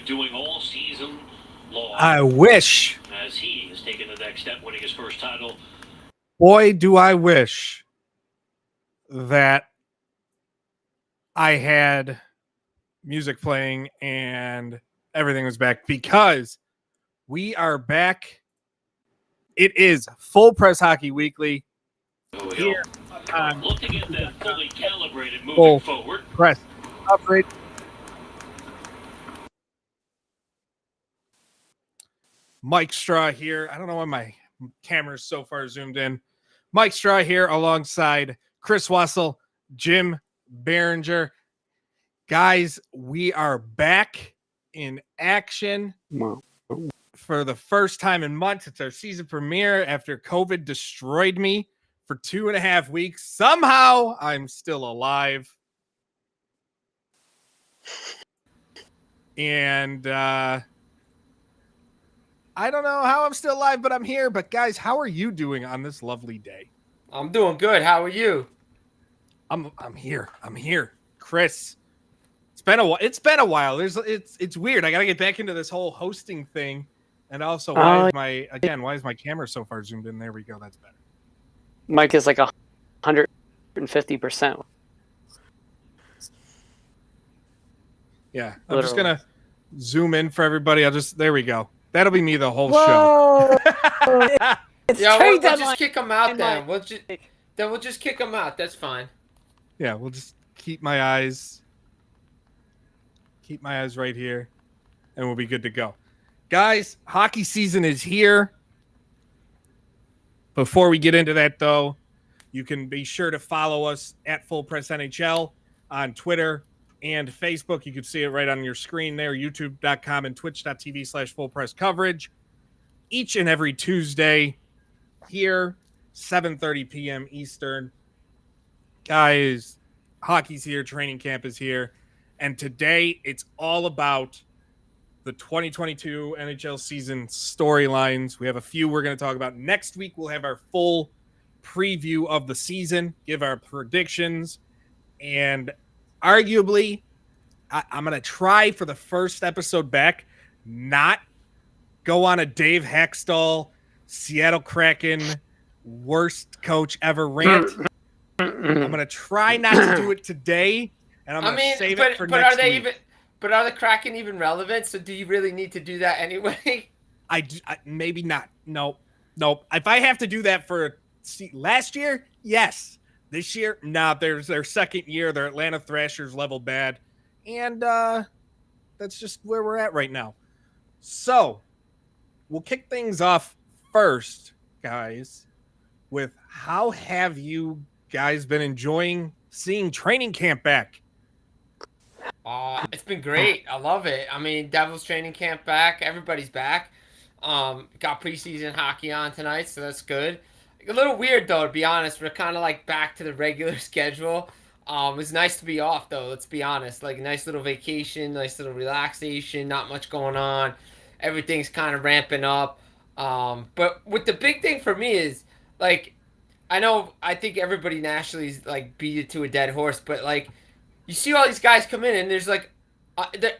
been doing all season long. I wish. As he has taken the next step, winning his first title. Boy, do I wish that I had music playing and everything was back, because we are back. It is Full Press Hockey Weekly here on Look to get that fully calibrated moving Full forward. Press coverage. Mike Straw here. I don't know why my camera's so far zoomed in. Mike Straw here alongside Chris Wassel, Jim Behringer. Guys, we are back in action for the first time in months. It's our season premiere after COVID destroyed me for 2.5 weeks. Somehow I'm still alive. And I don't know how I'm still alive, but I'm here. But guys, how are you doing on this lovely day? I'm doing good. How are you? I'm here. I'm here. Chris. It's been a while. It's weird. I gotta get back into this whole hosting thing. And also, why is my camera so far zoomed in? There we go. That's better. Mike is like 150%. Yeah. I'm just gonna zoom in for everybody. There we go. That'll be me the whole Whoa. show. We'll just kick him out then. We'll just kick him out. That's fine. Yeah, we'll just keep my eyes right here, and we'll be good to go. Guys, hockey season is here. Before we get into that, though, you can be sure to follow us at Full Press NHL on Twitter and Facebook. You can see it right on your screen there, youtube.com and twitch.tv/fullpresscoverage. Each and every Tuesday here, 7:30 p.m. Eastern. Guys, hockey's here, training camp is here, and today it's all about the 2022 NHL season storylines. We have a few we're going to talk about. Next week, we'll have our full preview of the season, give our predictions, and arguably, I'm going to try for the first episode back, not go on a Dave Hextall, Seattle Kraken, worst coach ever rant. I'm going to try not to do it today, and I'm going to save it for next week. But are the Kraken even relevant? So do you really need to do that anyway? Maybe not. Nope. If I have to do that last year, yes. This year, no. There's their second year. Their Atlanta Thrashers level bad. And that's just where we're at right now. So we'll kick things off first, guys, with how have you guys been enjoying seeing training camp back? It's been great. I love it. I mean, Devils training camp back. Everybody's back. Got preseason hockey on tonight, so that's good. A little weird, though, to be honest. We're kind of like back to the regular schedule. It's nice to be off, though. Let's be honest. Like, a nice little vacation, nice little relaxation, not much going on. Everything's kind of ramping up. But what the big thing for me is, like, I think everybody nationally is, like, beat it to a dead horse, but, like, you see all these guys come in, and there's, like,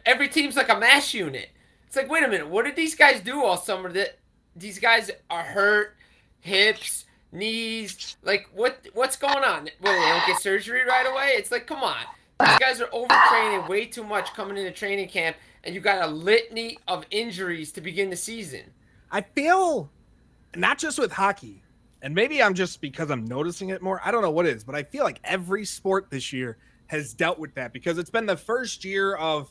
every team's like a mash unit. It's like, wait a minute, what did these guys do all summer that these guys are hurt, hips, knees, like, what's going on? Well, they don't get surgery right away? It's like, come on. These guys are overtraining way too much coming into training camp, and you got a litany of injuries to begin the season. I feel, not just with hockey, and maybe I'm just because I'm noticing it more, I don't know what it is, but I feel like every sport this year has dealt with that because it's been the first year of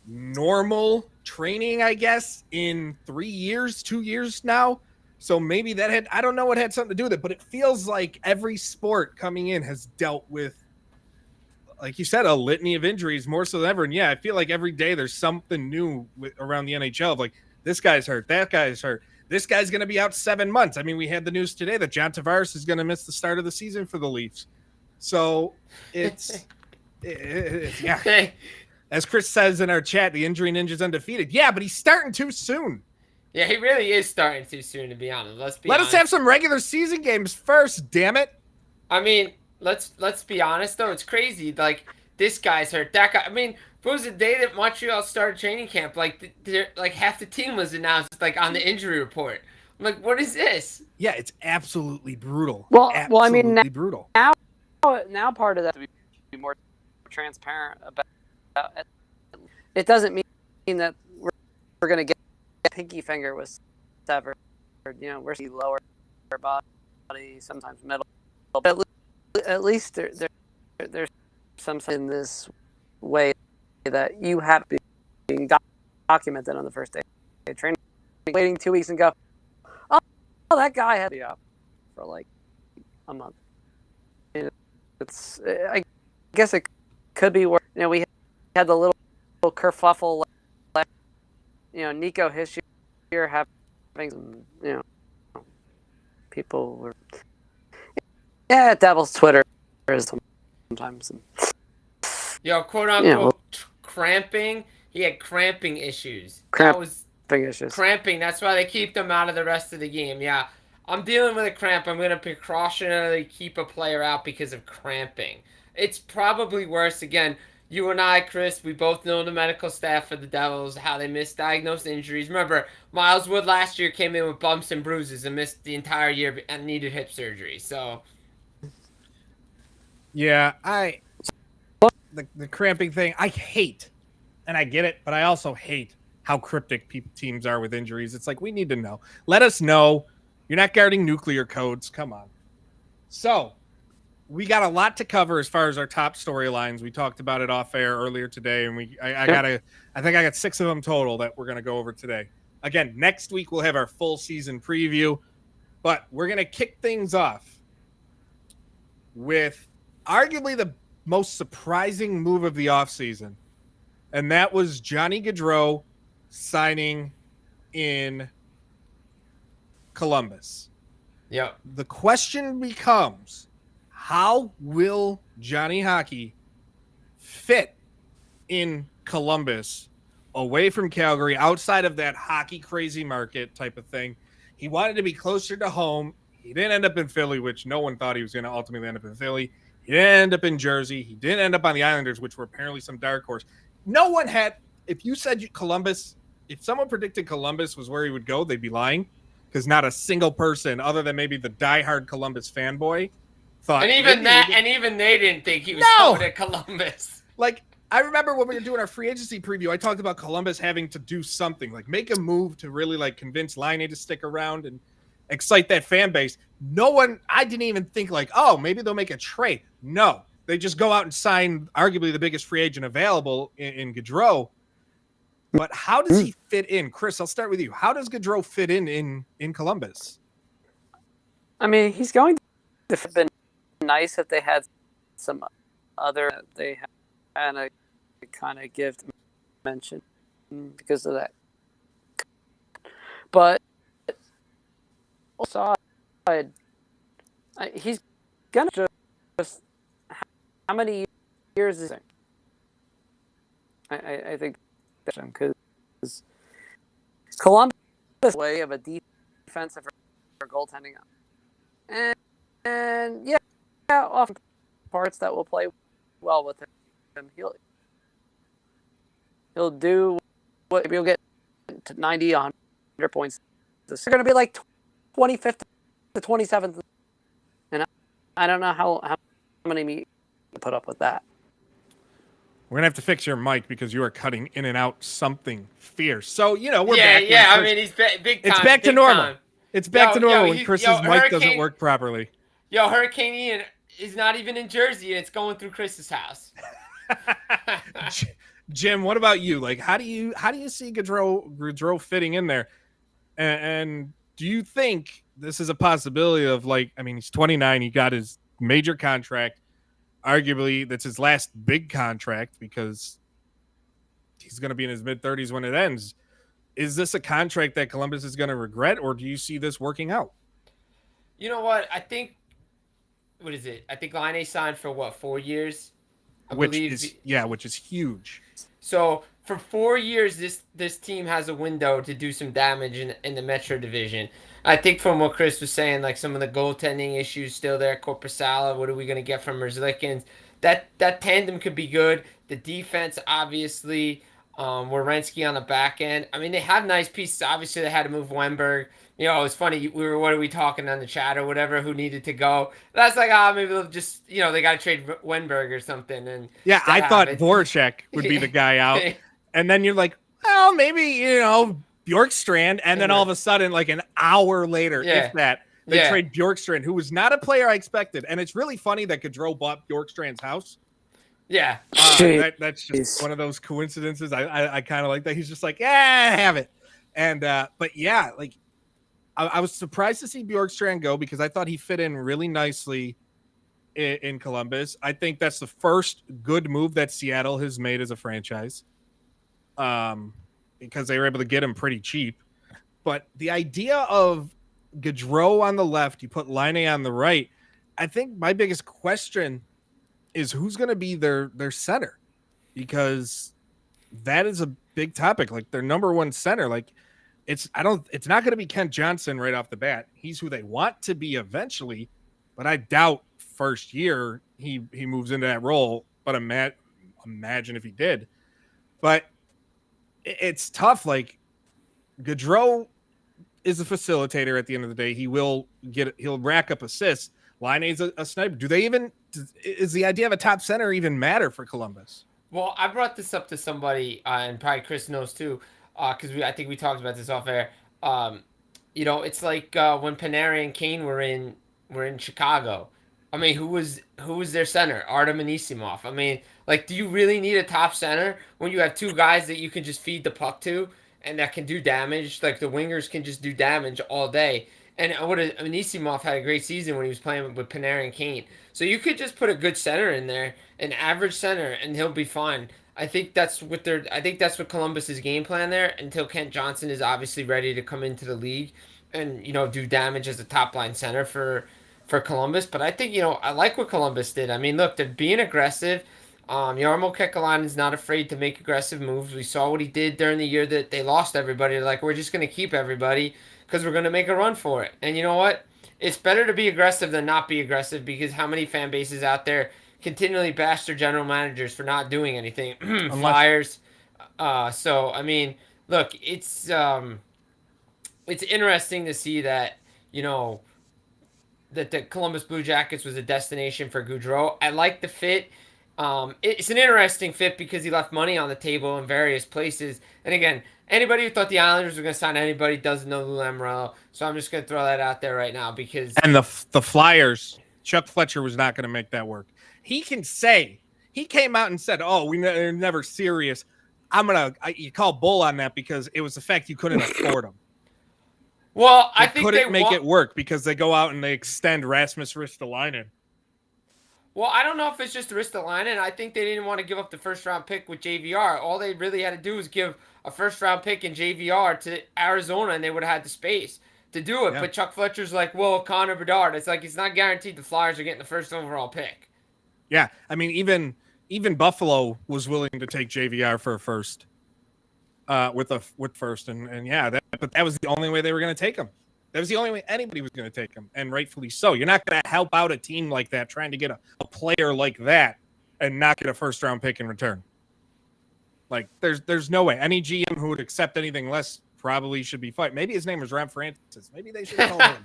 normal training, I guess, in 2 years now. So maybe I don't know what had something to do with it, but it feels like every sport coming in has dealt with, like you said, a litany of injuries more so than ever. And yeah, I feel like every day there's something new around the NHL of like, this guy's hurt, that guy's hurt. This guy's going to be out 7 months. I mean, we had the news today that John Tavares is going to miss the start of the season for the Leafs. So it's yeah. As Chris says in our chat, the injury ninja's undefeated. Yeah, but he's starting too soon. Yeah, he really is starting too soon, to be honest. Let us have some regular season games first, damn it. I mean, let's be honest, though. It's crazy. Like, this guy's hurt, that guy. I mean, it was the day that Montreal started training camp. Like, like half the team was announced like on the injury report. I'm like, what is this? Yeah, it's absolutely brutal. Well, I mean, absolutely brutal. Now part of that to be more transparent about it doesn't mean that we're going to get pinky finger was severed. You know, we're seeing lower body, sometimes middle. But at least there's some in this way that you have being documented on the first day of training, waiting 2 weeks and go, oh, that guy had to be up for like a month. It's, I guess it could be where, you know, we had the little kerfuffle, you know, Nico his year having some, you know, people were, yeah, Devil's Twitter is sometimes. Yo, quote unquote cramping. He had cramping issues. Cramping. That's why they keep them out of the rest of the game. Yeah, I'm dealing with a cramp. I'm going to precautionarily keep a player out because of cramping. It's probably worse. Again, you and I, Chris, we both know the medical staff for the Devils, how they misdiagnose injuries. Remember, Miles Wood last year came in with bumps and bruises and missed the entire year and needed hip surgery. So, yeah, the cramping thing, I hate, and I get it, but I also hate how cryptic teams are with injuries. It's like, we need to know. Let us know. You're not guarding nuclear codes. Come on. So, we got a lot to cover as far as our top storylines. We talked about it off air earlier today, and I think I got 6 of them total that we're going to go over today. Again, next week we'll have our full season preview, but we're going to kick things off with arguably the most surprising move of the offseason, and that was Johnny Gaudreau signing in Columbus. yeah. The question becomes, how will Johnny Hockey fit in Columbus, away from Calgary, outside of that hockey crazy market type of thing? He wanted to be closer to home. He didn't end up in Philly, which no one thought he was going to ultimately end up in Philly. He didn't end up in Jersey. He didn't end up on the Islanders, which were apparently some dark horse. No one had, if you said Columbus, if someone predicted Columbus was where he would go, they'd be lying, because not a single person, other than maybe the diehard Columbus fanboy, thought. And even they didn't think he was going to Columbus. Like, I remember when we were doing our free agency preview, I talked about Columbus having to do something, like make a move to really like convince Laine to stick around and excite that fan base. I didn't even think like, oh, maybe they'll make a trade. No, they just go out and sign arguably the biggest free agent available in Gaudreau. But how does he fit in? Chris, I'll start with you. How does Gaudreau fit in Columbus? I mean, he's going to have been nice if they had some other, they had a kind of gift mention because of that. But also, he's gonna just, how many years is it? I think because Columbus way of a defensive for goaltending, and yeah, often parts that will play well with him. He'll do what, maybe he'll get to 90, 100 points. They're going to be like 25th to 27th, and I don't know how many you put up with that. We're going to have to fix your mic because you are cutting in and out something fierce. So, we're back. Yeah, I mean, he's big time. It's back to normal. Time. It's back to normal when Chris's mic doesn't work properly. Yo, Hurricane Ian is not even in Jersey, and it's going through Chris's house. Jim, what about you? Like, how do you see Gaudreau fitting in there? And do you think this is a possibility of, like, I mean, he's 29. He got his major contract. Arguably, that's his last big contract because he's going to be in his mid-30s when it ends. Is this a contract that Columbus is going to regret, or do you see this working out? You know what? I think, what is it? I think Laine signed for, 4 years? Which is huge. So for 4 years, this team has a window to do some damage in the Metro Division. I think from what Chris was saying, like some of the goaltending issues still there. Korpisalo, what are we going to get from Merzlikins? that tandem could be good. The defense, obviously, Werenski on the back end. I mean, they have nice pieces. Obviously, they had to move Wenberg. You know, it was funny. What are we talking on the chat or whatever? Who needed to go? That's like, maybe they'll just, they got to trade Wenberg or something. And Yeah, I thought happened. Voracek would be the guy out, and then you're like, well, maybe Bjorkstrand, and then all of a sudden, like an hour later, if that, they trade Bjorkstrand, who was not a player I expected. And it's really funny that Gaudreau bought Bjorkstrand's house. Yeah. That's just one of those coincidences. I kind of like that. He's just like, yeah, have it. And but yeah, like I was surprised to see Bjorkstrand go because I thought he fit in really nicely in Columbus. I think that's the first good move that Seattle has made as a franchise. Because they were able to get him pretty cheap. But the idea of Gaudreau on the left, you put Laine on the right. I think my biggest question is who's going to be their center, because that is a big topic. Like their number one center, like it's not going to be Kent Johnson right off the bat. He's who they want to be eventually, but I doubt first year he moves into that role. But imagine if he did. But it's tough. Like Gaudreau is a facilitator at the end of the day. He'll rack up assists. Laine's a sniper. Is the idea of a top center even matter for Columbus? Well, I brought this up to somebody, and probably Chris knows too, because I think we talked about this off air. It's like when Panarin and Kane were in Chicago. I mean, who was their center? Artem Anisimov. I mean, like, do you really need a top center when you have two guys that you can just feed the puck to and that can do damage? Like the wingers can just do damage all day. And Anisimov had a great season when he was playing with Panarin and Kane. So you could just put a good center in there, an average center, and he'll be fine. I think that's what Columbus's game plan there until Kent Johnson is obviously ready to come into the league and do damage as a top line center for Columbus. But I think I like what Columbus did. I mean, look, they're being aggressive. Jarmo Kekalainen is not afraid to make aggressive moves. We saw what he did during the year that they lost everybody. They're like, we're just going to keep everybody because we're going to make a run for it. And you know what? It's better to be aggressive than not be aggressive, because how many fan bases out there continually bash their general managers for not doing anything? Flyers. So, I mean, look, it's interesting to see that, that the Columbus Blue Jackets was a destination for Gaudreau. I like the fit. It's an interesting fit because he left money on the table in various places. And again, anybody who thought the Islanders were going to sign anybody doesn't know Lou Lamoriello. So I'm just going to throw that out there right now because... And the Flyers, Chuck Fletcher was not going to make that work. He came out and said, they're never serious. You call bull on that because it was the fact you couldn't afford them. Well, I think they couldn't make it work because they go out and they extend Rasmus Ristolainen. Well, I don't know if it's just Ristolainen. I think they didn't want to give up the first-round pick with JVR. All they really had to do was give a first-round pick in JVR to Arizona, and they would have had the space to do it. Yeah. But Chuck Fletcher's like, well, Connor Bedard. It's like it's not guaranteed the Flyers are getting the first overall pick. Yeah, I mean, even Buffalo was willing to take JVR for a first, with first, and yeah, but that was the only way they were going to take him. That was the only way anybody was going to take him, and rightfully so. You're not going to help out a team like that trying to get a player like that and not get a first-round pick in return. Like, there's no way. Any GM who would accept anything less probably should be fired. Maybe his name was Rob Francis. Maybe they should call him.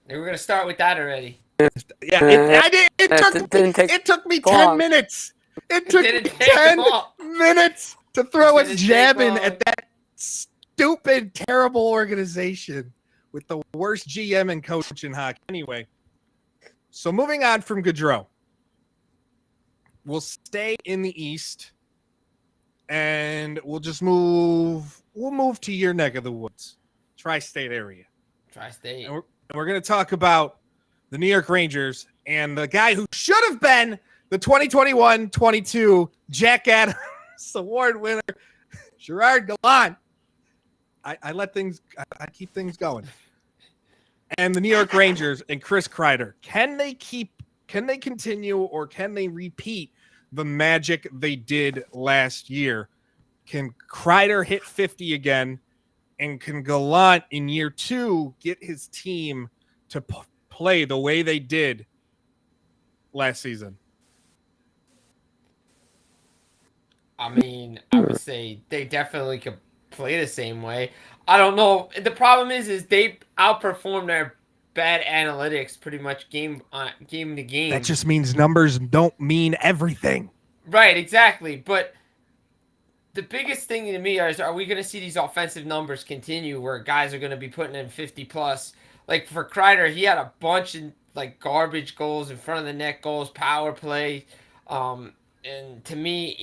They were going to start with that already. Yeah, it took me 10 minutes. It took me 10 minutes to throw a jab in at that stupid, terrible organization with the worst GM and coach in hockey. Anyway, so moving on from Gaudreau, we'll stay in the East, and we'll move to your neck of the woods, tri-state area. Tri-state. And we're going to talk about the New York Rangers and the guy who should have been the 2021-22 Jack Adams Award winner, Gerard Gallant. I keep things going. And the New York Rangers and Chris Kreider, can they continue, or can they repeat the magic they did last year? Can Kreider hit 50 again? And can Gallant in year 2 get his team to play the way they did last season? I mean, I would say they definitely could play the same way. I don't know. The problem is they outperform their bad analytics pretty much game to game. That just means numbers don't mean everything. Right, exactly. But the biggest thing to me is, are we going to see these offensive numbers continue where guys are going to be putting in 50 plus? Like for Kreider, he had a bunch of like garbage goals, in front of the net goals, power play. And to me,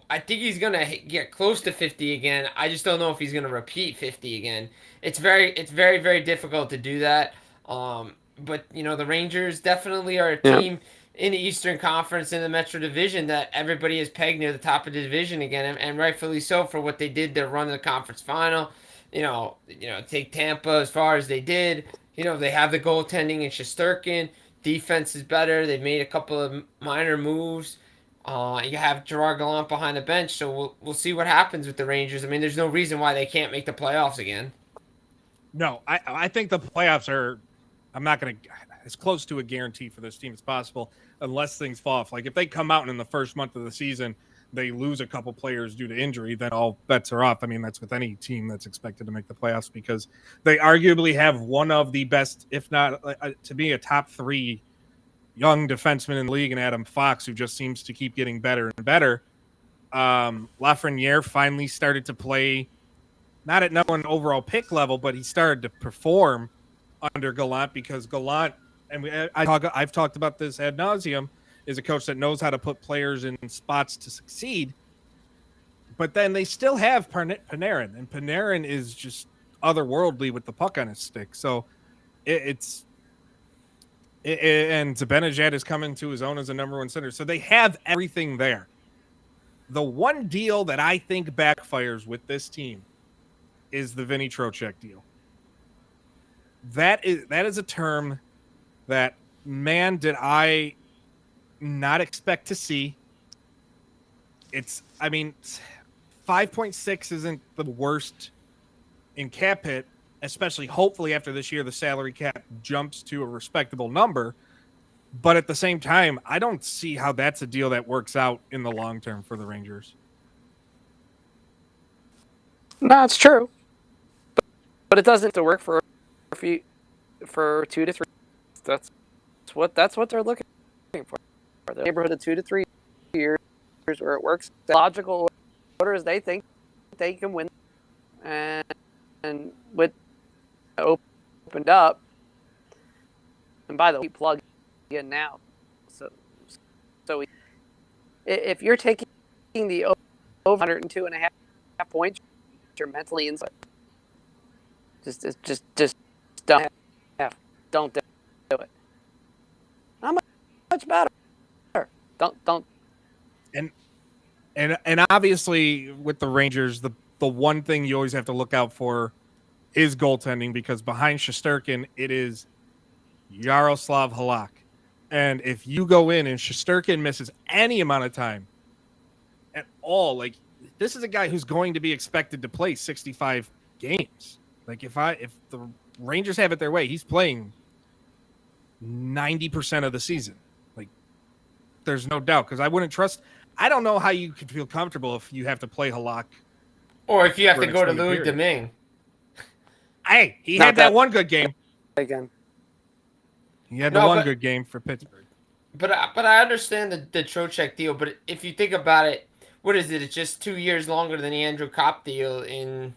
I think he's going to get close to 50 again. I just don't know if he's going to repeat 50 again. It's very, very difficult to do that. But the Rangers definitely are a team in the Eastern Conference in the Metro Division that everybody is pegged near the top of the division again, and rightfully so for what they did to run the conference final. Take Tampa as far as they did. They have the goaltending in Shesterkin. Defense is better. They've made a couple of minor moves. You have Gerard Gallant behind the bench, so we'll see what happens with the Rangers. I mean, there's no reason why they can't make the playoffs again. No, I think the playoffs are. I'm not going to as close to a guarantee for this team as possible unless things fall off. Like if they come out and in the first month of the season they lose a couple players due to injury, then all bets are off. I mean, that's with any team that's expected to make the playoffs because they arguably have one of the best, if not to be a top 3 young defenseman in the league, and Adam Fox, who just seems to keep getting better and better. Lafreniere finally started to play, not at number 1 overall pick level, but he started to perform under Gallant because Gallant, and I've talked about this ad nauseum, is a coach that knows how to put players in spots to succeed. But then they still have Panarin, and Panarin is just otherworldly with the puck on his stick. So and Zibanejad is coming to his own as a number 1 center. So they have everything there. The one deal that I think backfires with this team is the Vinny Trocheck deal. That is a term that, man, did I not expect to see. 5.6 isn't the worst in cap hit, especially hopefully after this year the salary cap jumps to a respectable number. But at the same time, I don't see how that's a deal that works out in the long term for the Rangers. No, it's true, but it doesn't have to work for 2 to 3. That's what they're looking for. The neighborhood of 2 to 3 years where it works. The logical order is they think they can win, and with opened up. And by the way, plug in now. So if you're taking the over 102.5 points, you're mentally inside. Just don't do it. How much better? Don't. And obviously with the Rangers, the one thing you always have to look out for is goaltending, because behind Shesterkin it is Yaroslav Halak. And if you go in and Shesterkin misses any amount of time at all, like, this is a guy who's going to be expected to play 65 games. Like if the Rangers have it their way, he's playing 90% of the season. Like, there's no doubt, because I don't know how you could feel comfortable if you have to play Halak. Or if you have to go to Louis Domingue. Hey, he had that one good game. Again. He had one good game for Pittsburgh. But I understand the Trocheck deal, but if you think about it, what is it? It's just 2 years longer than the Andrew Kopp deal in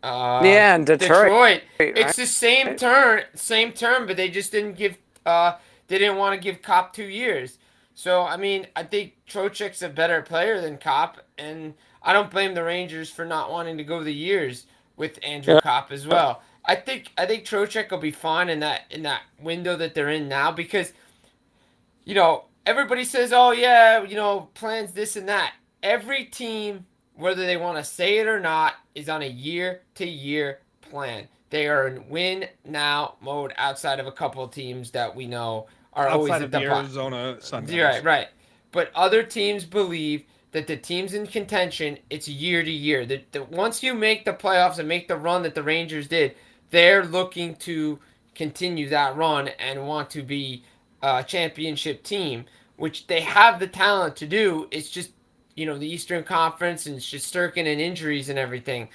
in Detroit. Right? It's the same term, but they just didn't give they didn't want to give Kopp 2 years. So I mean, I think Trocheck's a better player than Kopp, and I don't blame the Rangers for not wanting to go the years with Andrew Kopp as well. I think Trocheck will be fine in that window that they're in now, because everybody says, oh yeah, plans this and that. Every team, whether they want to say it or not, is on a year-to-year plan. They are in win-now mode outside of a couple of teams that we know are always at the Arizona Sunrise. Right. But other teams believe that the teams in contention, it's year-to-year. That once you make the playoffs and make the run that the Rangers did, they're looking to continue that run and want to be a championship team, which they have the talent to do. It's just, the Eastern Conference and Shesterkin and injuries and everything.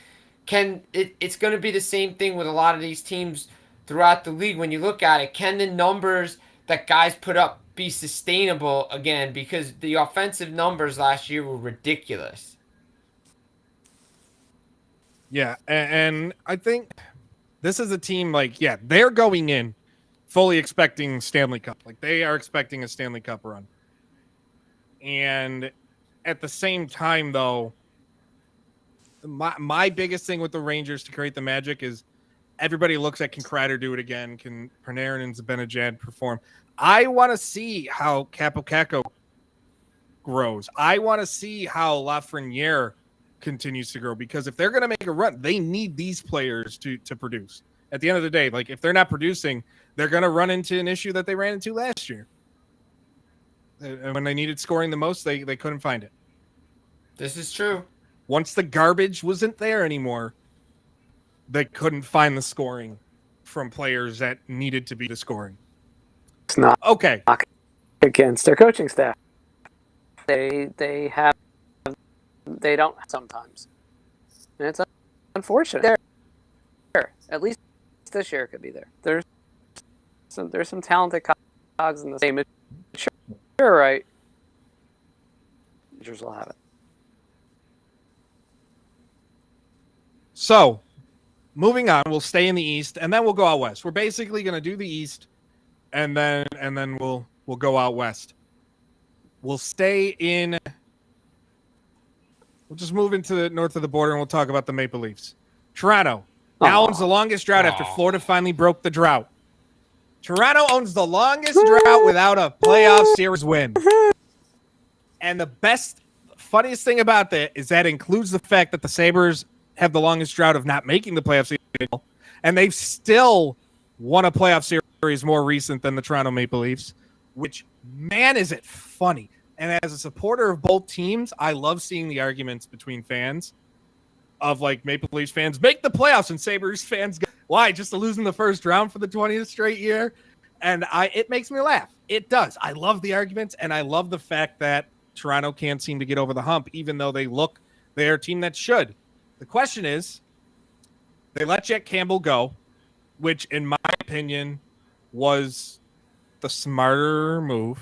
It's going to be the same thing with a lot of these teams throughout the league when you look at it. Can the numbers that guys put up be sustainable again? Because the offensive numbers last year were ridiculous. Yeah, and I think this is a team they're going in fully expecting Stanley Cup. Like they are expecting a Stanley Cup run. And at the same time, though, my biggest thing with the Rangers to create the magic is everybody looks at, can Kreider do it again? Can Panarin and Zibanejad perform? I want to see how Capo grows. I want to see how Lafreniere continues to grow, because if they're going to make a run, they need these players to produce. At the end of the day, like if they're not producing, they're going to run into an issue that they ran into last year. And when they needed scoring the most, they couldn't find it. This is true. Once the garbage wasn't there anymore, they couldn't find the scoring from players that needed to be the scoring. It's not Okay. Against their coaching staff. They don't sometimes. And it's unfortunate. There. At least this year it could be there. There's some talented cogs in the same. Sure, right. Rangers will have it. So, moving on, we'll stay in the East, and then we'll go out West. We're basically going to do the East, and then we'll go out West. We'll stay in. We'll just move into the north of the border, and we'll talk about the Maple Leafs. Toronto now owns the longest drought after Florida finally broke the drought. Toronto owns the longest drought without a playoff series win. And the funniest thing about that is that includes the fact that the Sabres have the longest drought of not making the playoff series, and they've still won a playoff series more recent than the Toronto Maple Leafs, which, man, is it funny. And as a supporter of both teams, I love seeing the arguments between fans of like Maple Leafs fans make the playoffs and Sabres fans go, why? Just to lose in the first round for the 20th straight year? And it makes me laugh. It does. I love the arguments, and I love the fact that Toronto can't seem to get over the hump, even though they're a team that should. The question is, they let Jack Campbell go, which in my opinion was the smarter move,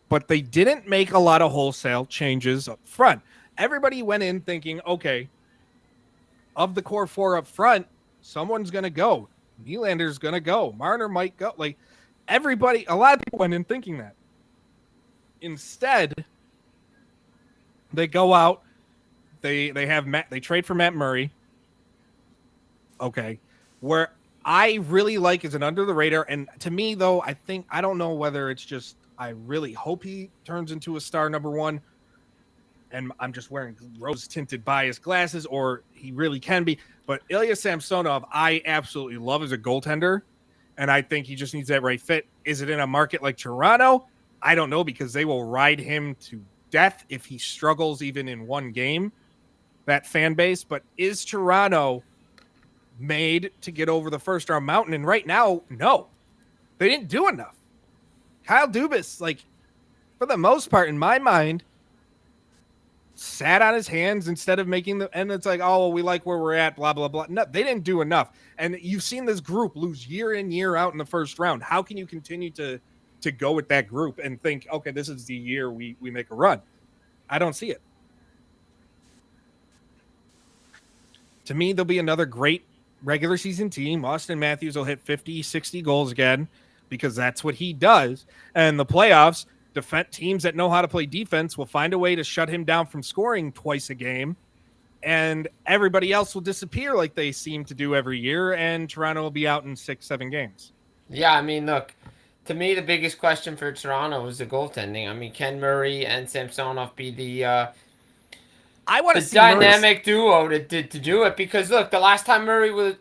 but they didn't make a lot of wholesale changes up front. Everybody went in thinking, okay, of the core four up front, someone's going to go. Nylander's going to go. Marner might go. Like everybody, a lot of people went in thinking that. Instead, they go out. They trade for Matt Murray. Okay. Where I really like is an under the radar. And to me, though, I don't know whether it's just, I really hope he turns into a star number one. And I'm just wearing rose tinted bias glasses, or he really can be. But Ilya Samsonov, I absolutely love as a goaltender. And I think he just needs that right fit. Is it in a market like Toronto? I don't know, because they will ride him to death if he struggles even in one game, that fan base. But is Toronto made to get over the first round mountain? And right now, no, they didn't do enough. Kyle Dubas, like, for the most part, in my mind, sat on his hands instead of making and it's like, oh, we like where we're at, blah, blah, blah. No, they didn't do enough. And you've seen this group lose year in, year out in the first round. How can you continue to go with that group and think, okay, this is the year we make a run? I don't see it. To me, there'll be another great regular season team. Austin Matthews will hit 50, 60 goals again, because that's what he does. And the playoffs, teams that know how to play defense will find a way to shut him down from scoring twice a game. And everybody else will disappear like they seem to do every year. And Toronto will be out in 6-7 games. Yeah, I mean, look, to me, the biggest question for Toronto was the goaltending. I mean, can Murray and Samsonov be the I want to see dynamic duo to do it? Because, look, the last time Murray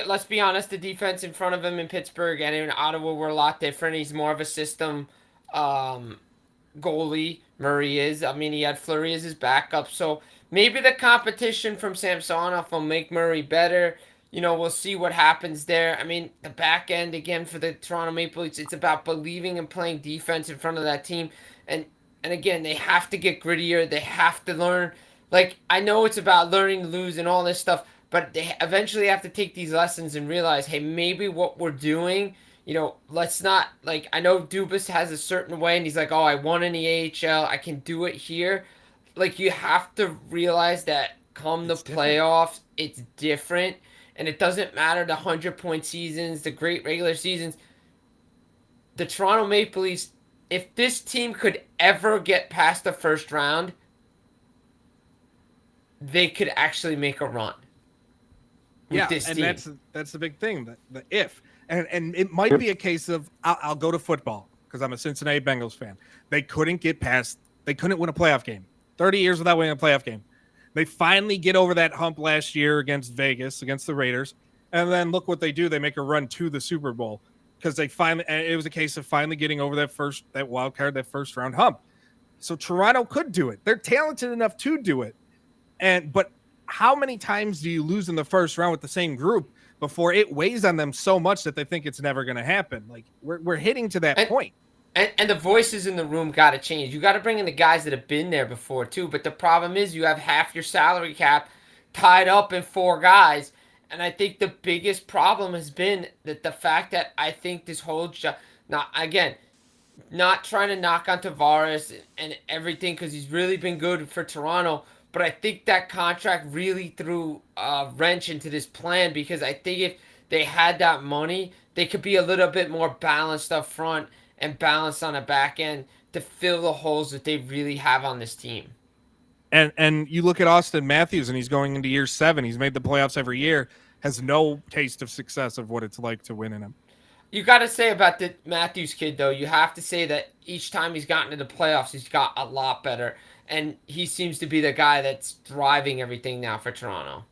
let's be honest, the defense in front of him in Pittsburgh and in Ottawa were a lot different. He's more of a system goalie. Murray is. I mean, he had Fleury as his backup. So maybe the competition from Samsonov will make Murray better. You know, we'll see what happens there. I mean, the back end, again, for the Toronto Maple Leafs, it's about believing and playing defense in front of that team. And And again, they have to get grittier. They have to learn. Like, I know it's about learning to lose and all this stuff, but they eventually have to take these lessons and realize, hey, maybe what we're doing, let's not, like, I know Dubas has a certain way, and he's like, oh, I won in the AHL. I can do it here. Like, you have to realize that come the playoffs, it's different. And it doesn't matter the 100-point seasons, the great regular seasons. The Toronto Maple Leafs, if this team could ever get past the first round, they could actually make a run. Yeah, and that's the big thing, the if. And it might be a case of I'll go to football because I'm a Cincinnati Bengals fan. They couldn't win a playoff game. 30 years without winning a playoff game. They finally get over that hump last year against Vegas, against the Raiders. And then look what they do. They make a run to the Super Bowl because it was a case of finally getting over that wild card, that first round hump. So Toronto could do it. They're talented enough to do it. But how many times do you lose in the first round with the same group before it weighs on them so much that they think it's never going to happen? Like we're hitting to that point. And the voices in the room got to change. You got to bring in the guys that have been there before, too. But the problem is you have half your salary cap tied up in 4 guys. And I think the biggest problem has been that the fact that I think this whole not trying to knock on Tavares and everything because he's really been good for Toronto. But I think that contract really threw a wrench into this plan because I think if they had that money, they could be a little bit more balanced up front and balanced on the back end to fill the holes that they really have on this team. And you look at Austin Matthews, and he's going into year 7. He's made the playoffs every year, has no taste of success of what it's like to win in them. You got to say about the Matthews kid, though, you have to say that each time he's gotten to the playoffs, he's got a lot better. And he seems to be the guy that's driving everything now for Toronto.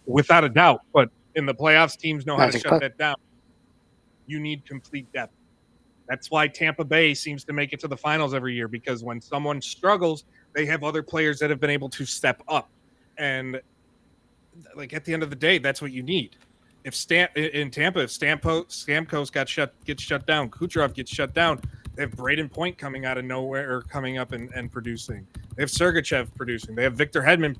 Without a doubt. But in the playoffs, teams know how to shut that down. You need complete depth. That's why Tampa Bay seems to make it to the finals every year, because when someone struggles, they have other players that have been able to step up. And like at the end of the day, that's what you need. If Stamkos gets shut down, Kucherov gets shut down, they have Braden Point coming out of nowhere or coming up and producing. They have Sergachev producing. They have Victor Hedman.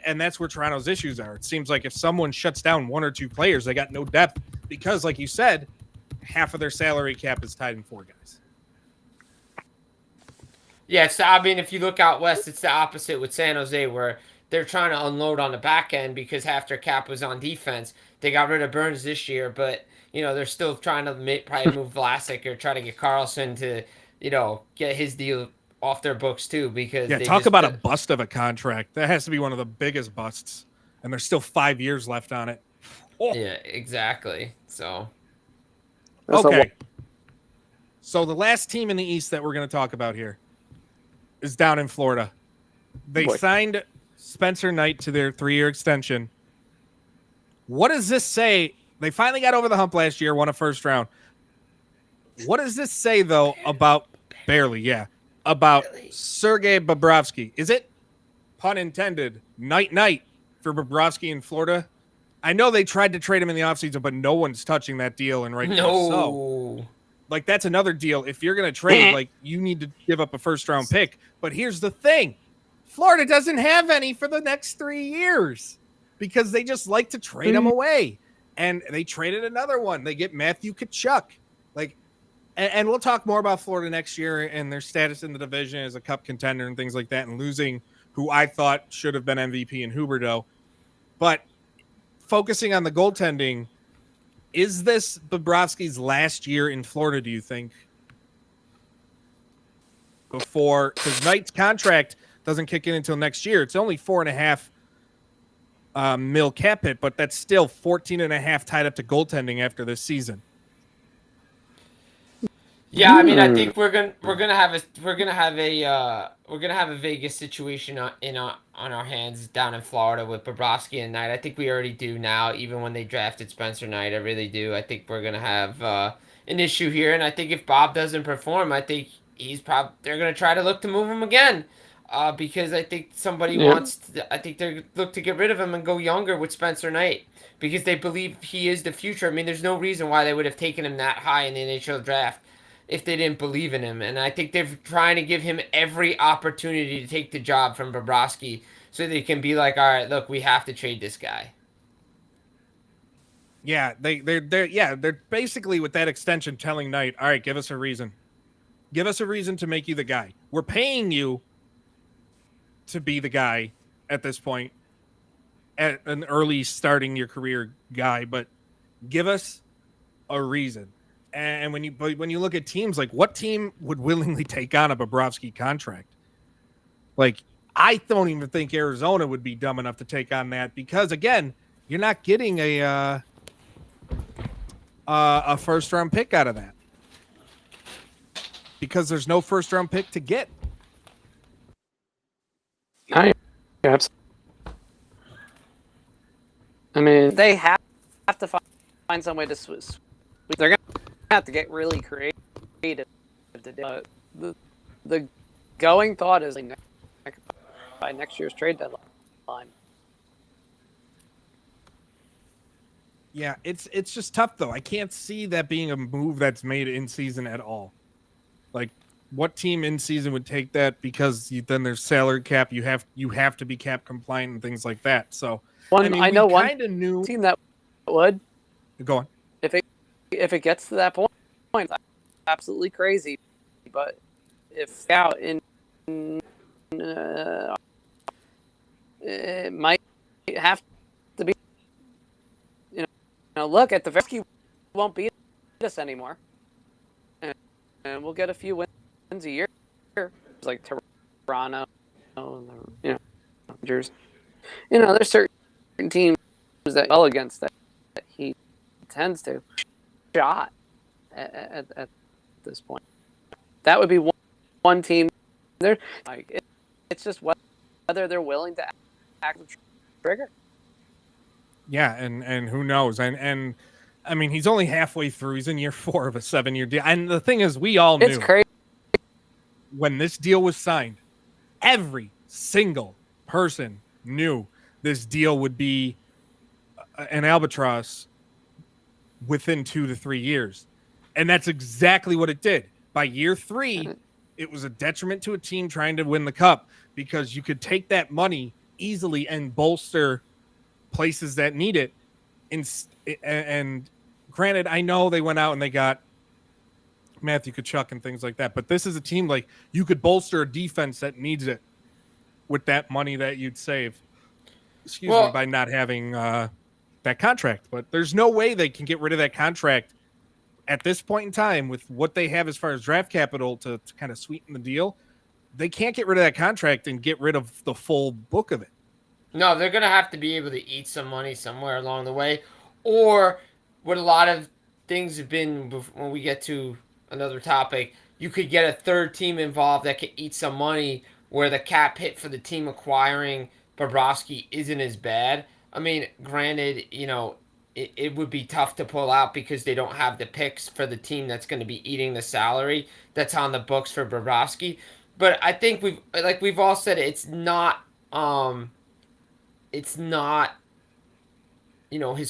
And that's where Toronto's issues are. It seems like if someone shuts down 1 or 2 players, they got no depth because, like you said, half of their salary cap is tied in 4 guys. Yeah, so I mean, if you look out west, it's the opposite with San Jose, where they're trying to unload on the back end because half their cap was on defense. They got rid of Burns this year, but they're still trying to probably move Vlasic or try to get Carlson to get his deal off their books too. Because talk about a bust of a contract. That has to be one of the biggest busts, and there's still 5 years left on it. Oh. Yeah, exactly. So okay. So the last team in the East that we're going to talk about here is down in Florida. They signed Spencer Knight to their 3-year extension. What does this say? They finally got over the hump last year, won a first round. What does this say, though, about Sergei Bobrovsky? Is it, pun intended, night for Bobrovsky in Florida? I know they tried to trade him in the offseason, but no one's touching that deal, and so. Like, that's another deal. If you're going to trade, you need to give up a first-round pick. But here's the thing. Florida doesn't have any for the next 3 years because they just like to trade them away. And they traded another one. They get Matthew Tkachuk. And we'll talk more about Florida next year and their status in the division as a cup contender and things like that, and losing who I thought should have been MVP in Huberdeau. But focusing on the goaltending, is this Bobrovsky's last year in Florida, do you think? Because Knight's contract doesn't kick in until next year. It's only $4.5 mil cap hit, but that's still 14.5 tied up to goaltending after this season. Yeah, I mean, I think we're gonna have a Vegas situation on our hands down in Florida with Bobrovsky and Knight. I think we already do now, even when they drafted Spencer Knight. I really do. I think we're gonna have an issue here, and I think if Bob doesn't perform, I think they're gonna try to look to move him again, because I think somebody wants to. I think they look to get rid of him and go younger with Spencer Knight because they believe he is the future. I mean, there's no reason why they would have taken him that high in the NHL draft if they didn't believe in him. And I think they're trying to give him every opportunity to take the job from Bobrovsky so they can be like, all right, look, we have to trade this guy. Yeah, they're basically with that extension telling Knight, all right, give us a reason. Give us a reason to make you the guy. We're paying you to be the guy at this point, at an early starting your career guy, but give us a reason. And when you look at teams, like what team would willingly take on a Bobrovsky contract? Like, I don't even think Arizona would be dumb enough to take on that because, again, you're not getting a first round pick out of that because there's no first round pick to get. I mean, they have to find some way to switch. They're going to have to get really creative to do it. The going thought is by next year's trade deadline. Yeah, it's just tough though. I can't see that being a move that's made in season at all. Like, what team in season would take that? Because then there's salary cap. You have to be cap compliant and things like that. So I know one knew team that would. Go on. If it gets to that point, that's absolutely crazy. But if out in, it might have to be. Look at the Vesky won't beat us anymore, and we'll get a few wins a year. It's like Toronto, Rangers. There's certain teams that well against that he tends to shot at this point. That would be one team. There, like it's just whether they're willing to act the trigger. Yeah, and who knows? And I mean, he's only halfway through. He's in year 4 of a 7-year deal. And the thing is, we all knew it's crazy. When this deal was signed, every single person knew this deal would be an albatross within 2 to 3 years. And that's exactly what it did. By year 3, it was a detriment to a team trying to win the cup because you could take that money easily and bolster places that need it. And granted, I know they went out and they got Matthew Tkachuk and things like that, but this is a team like you could bolster a defense that needs it with that money that you'd save. By not having that contract. But there's no way they can get rid of that contract at this point in time with what they have as far as draft capital to kind of sweeten the deal. They can't get rid of that contract and get rid of the full book of it. No, they're going to have to be able to eat some money somewhere along the way. Or what a lot of things have been when we get to another topic, you could get a third team involved that could eat some money where the cap hit for the team acquiring Bobrovsky isn't as bad. I mean, granted, it would be tough to pull out because they don't have the picks for the team that's going to be eating the salary that's on the books for Bobrovsky. But I think we've all said it's not his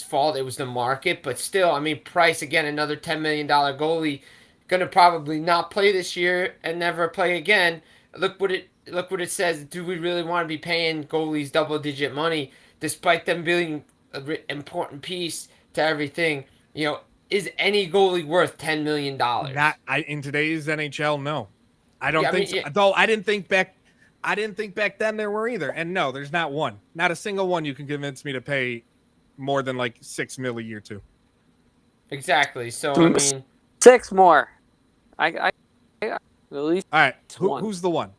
fault. It was the market, but still, I mean, Price, again, another $10 million goalie, going to probably not play this year and never play again. Look what it says. Do we really want to be paying goalies double-digit money despite them being an important piece to everything? Is any goalie worth $10 million? In today's NHL, no. I don't think so. Though I didn't think back then there were either. And no, there's not one. Not a single one you can convince me to pay more than like $6 million a year to. Exactly. So I mean, 6 more. I at least. All right. Who's the one?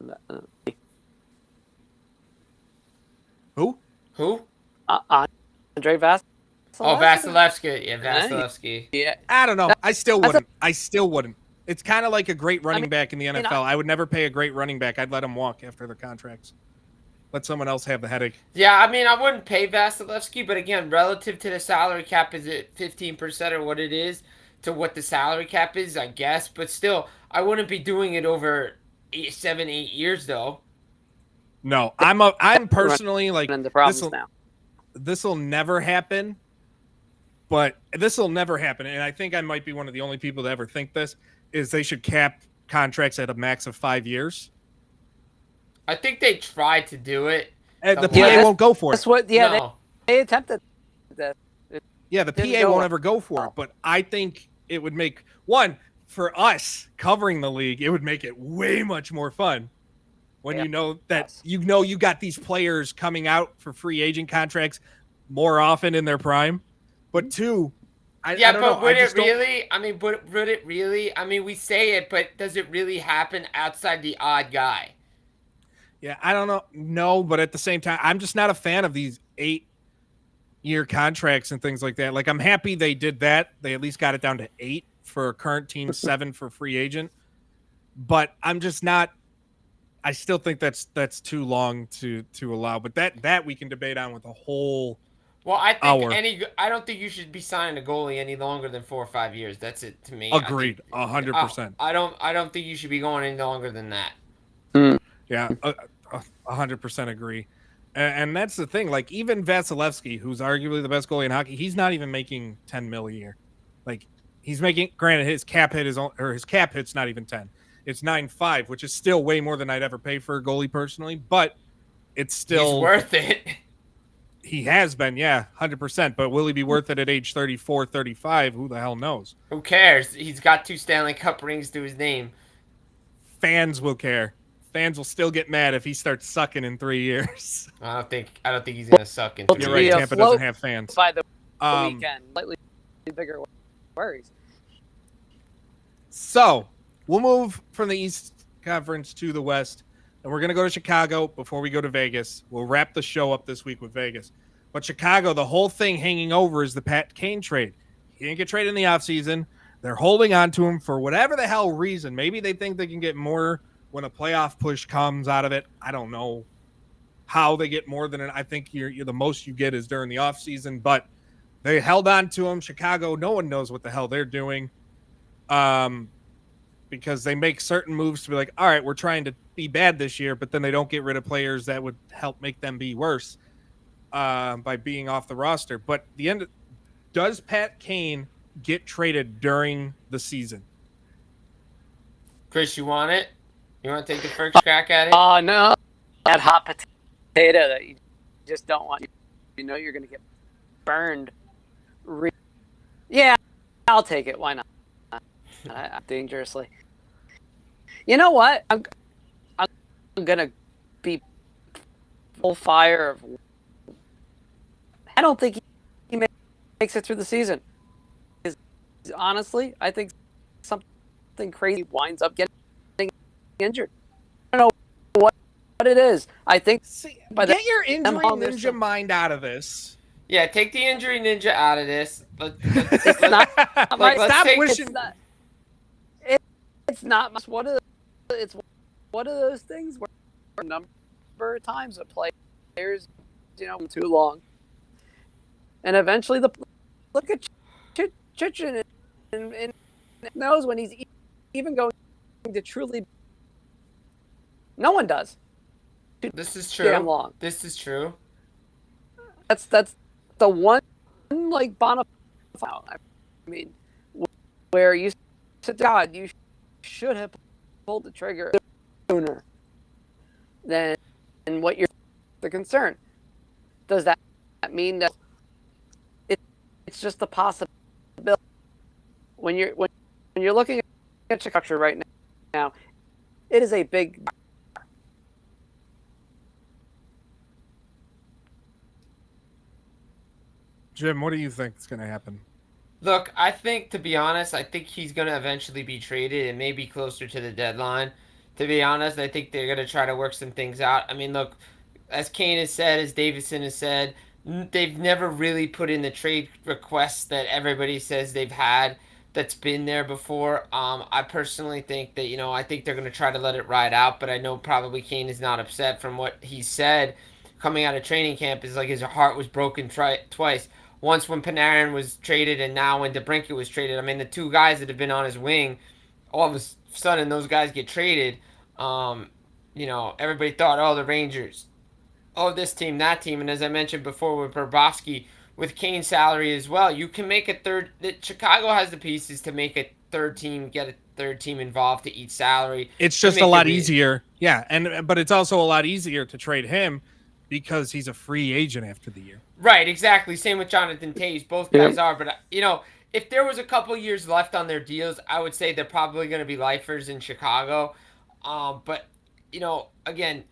Who? Andre Vasilevskiy. Oh, Vasilevskiy. Yeah, Vasilevskiy. Yeah. I don't know. I still wouldn't. It's kind of like a great running back in the NFL. I would never pay a great running back. I'd let him walk after their contracts. Let someone else have the headache. Yeah, I mean, I wouldn't pay Vasilevskiy, but again, relative to the salary cap, is it 15% or what it is to what the salary cap is, I guess. But still, I wouldn't be doing it over 7, 8 years, though. No, I'm personally like the problems now. This will never happen. But this will never happen. And I think I might be one of the only people to ever think this. is they should cap contracts at a max of 5 years. I think they tried to do it. And the Yeah, PA won't go for it. That's what. Yeah, No. they attempted that. Yeah, the Didn't PA go won't well. ever go for it, but I think it would make one for us covering the league. It would make it way much more fun when Yeah. you know that Yes. you got these players coming out for free agent contracts more often in their prime. But two, I Yeah, don't but know. would I it just don't- really? I mean, would it really? I mean, we say it, but does it really happen outside the odd guy? Yeah, I don't know. No, but at the same time, I'm just not a fan of these 8-year contracts and things like that. Like, I'm happy they did that. They at least got it down to 8 for current team, 7 for free agent. But I'm just not. I still think that's too long to allow. But that we can debate on with a whole. Well, I think Hour. I don't think you should be signing a goalie any longer than 4 or 5 years. That's it to me. Agreed, 100%. I don't think you should be going any longer than that. Yeah, 100% agree. And that's the thing. Like, even Vasilevsky, who's arguably the best goalie in hockey, he's not even making $10 million a year. Like, he's making. Granted, his cap hit's not even 10. It's 9.5, which is still way more than I'd ever pay for a goalie personally. But it's still He's worth it. He has been, yeah, 100%. But will he be worth it at age 34, 35? Who the hell knows? Who cares? He's got 2 Stanley Cup rings to his name. Fans will care. Fans will still get mad if he starts sucking in 3 years. I don't think he's gonna suck in 3 You're right. years. Tampa doesn't have fans. By the Um, weekend, slightly bigger worries. So we'll move from the East Conference to the West, and we're going to go to Chicago before we go to Vegas. We'll wrap the show up this week with Vegas. But Chicago, the whole thing hanging over is the Pat Kane trade. He didn't get traded in the offseason. They're holding on to him for whatever the hell reason. Maybe they think they can get more when a playoff push comes out of it. I don't know how they get more than it. I think you're the most you get is during the offseason, but they held on to him. Chicago, no one knows what the hell they're doing. Because they make certain moves to be like, all right, we're trying to be bad this year, but then they don't get rid of players that would help make them be worse by being off the roster. But does Pat Kane get traded during the season? Chris, you want it? You want to take the first crack at it? Oh no, that hot potato that you just don't want. You know you're going to get burned. Yeah, I'll take it. Why not? Dangerously. You know what? I'm gonna be full fire of. I don't think he makes it through the season. Because honestly, I think something crazy winds up getting injured. I don't know what it is. I think by Get your injury there's ninja some- mind out of this. Yeah, take the injury ninja out of this. it's not. Like, let's Stop take- wishing. It's not much. It's one of those things where a number of times a players, too long, and eventually look at Chichin and knows when he's even going to truly. No one does. This is Damn true. long. This is true. That's the one like Bonafide. I mean, where you said, God, you should have pulled the trigger sooner than what you're the concern. Does that mean that it's just a possibility when you're looking at Chicago right now? It is a big. Jim, what do you think is going to happen? Look, I think, to be honest, I think he's going to eventually be traded and maybe closer to the deadline. To be honest, I think they're going to try to work some things out. I mean, look, as Kane has said, as Davidson has said, they've never really put in the trade requests that everybody says they've had that's been there before. I personally think that, I think they're going to try to let it ride out, but I know probably Kane is not upset from what he said coming out of training camp. Is like his heart was broken twice. Once when Panarin was traded and now when DeBrincat was traded. I mean, the two guys that have been on his wing, all of a sudden those guys get traded. Everybody thought, oh, the Rangers, oh, this team, that team. And as I mentioned before with Bobrovsky, with Kane's salary as well, you can make a third. Chicago has the pieces to make a third team get third team involved to eat salary. It's to just make a lot it easier. Yeah, but it's also a lot easier to trade him because he's a free agent after the year. Right, exactly. Same with Jonathan Taves. Both guys are, but if there was a couple years left on their deals, I would say they're probably going to be lifers in Chicago. But again,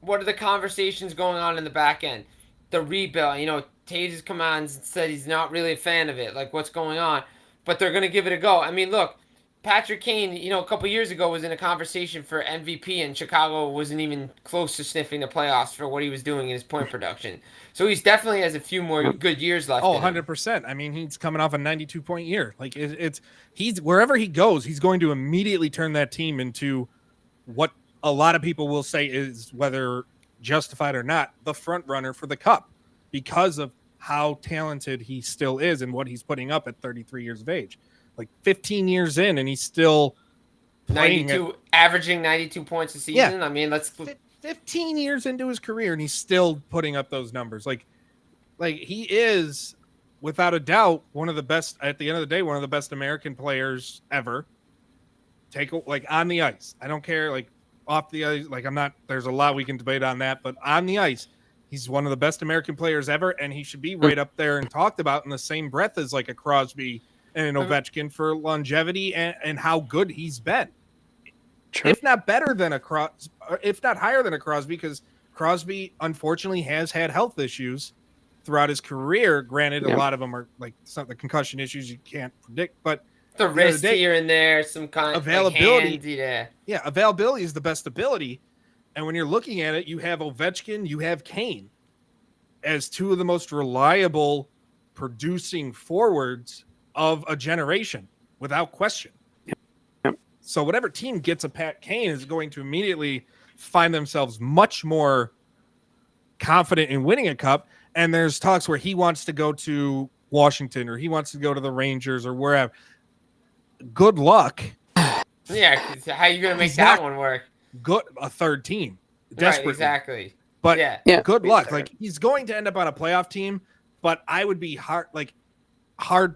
what are the conversations going on in the back end? The rebuild. Taves has come on and said he's not really a fan of it. Like, what's going on? But they're going to give it a go. I mean, look, Patrick Kane, a couple years ago was in a conversation for MVP, and Chicago wasn't even close to sniffing the playoffs for what he was doing in his point production. So he's definitely has a few more good years left. Oh, 100%. I mean, he's coming off a 92-point year. Like, he's wherever he goes, he's going to immediately turn that team into what a lot of people will say is, whether justified or not, the front runner for the cup because of how talented he still is and what he's putting up at 33 years of age. Like 15 years in, and he's still 92, averaging 92 points a season. Yeah. I mean, 15 years into his career, and he's still putting up those numbers. Like he is, without a doubt, one of the best. At the end of the day, one of the best American players ever. On the ice. I don't care. Like off the ice, I'm not. There's a lot we can debate on that, but on the ice, he's one of the best American players ever, and he should be right up there and talked about in the same breath as like a Crosby and an Ovechkin for longevity and how good he's been. True. If not better than if not higher than a Crosby, because Crosby unfortunately has had health issues throughout his career. Granted, a lot of them are like some of the concussion issues you can't predict, but the wrist here and there, some kind of availability. Hand, Availability is the best ability. And when you're looking at it, you have Ovechkin, you have Kane as two of the most reliable producing forwards of a generation, without question. Yep. So whatever team gets a Pat Kane is going to immediately find themselves much more confident in winning a cup. And there's talks where he wants to go to Washington or he wants to go to the Rangers or wherever. Good luck. Yeah, how are you going to make that one work? Good, a third team. Desperately. Right, exactly. But good luck. Like, he's going to end up on a playoff team, but I would be hard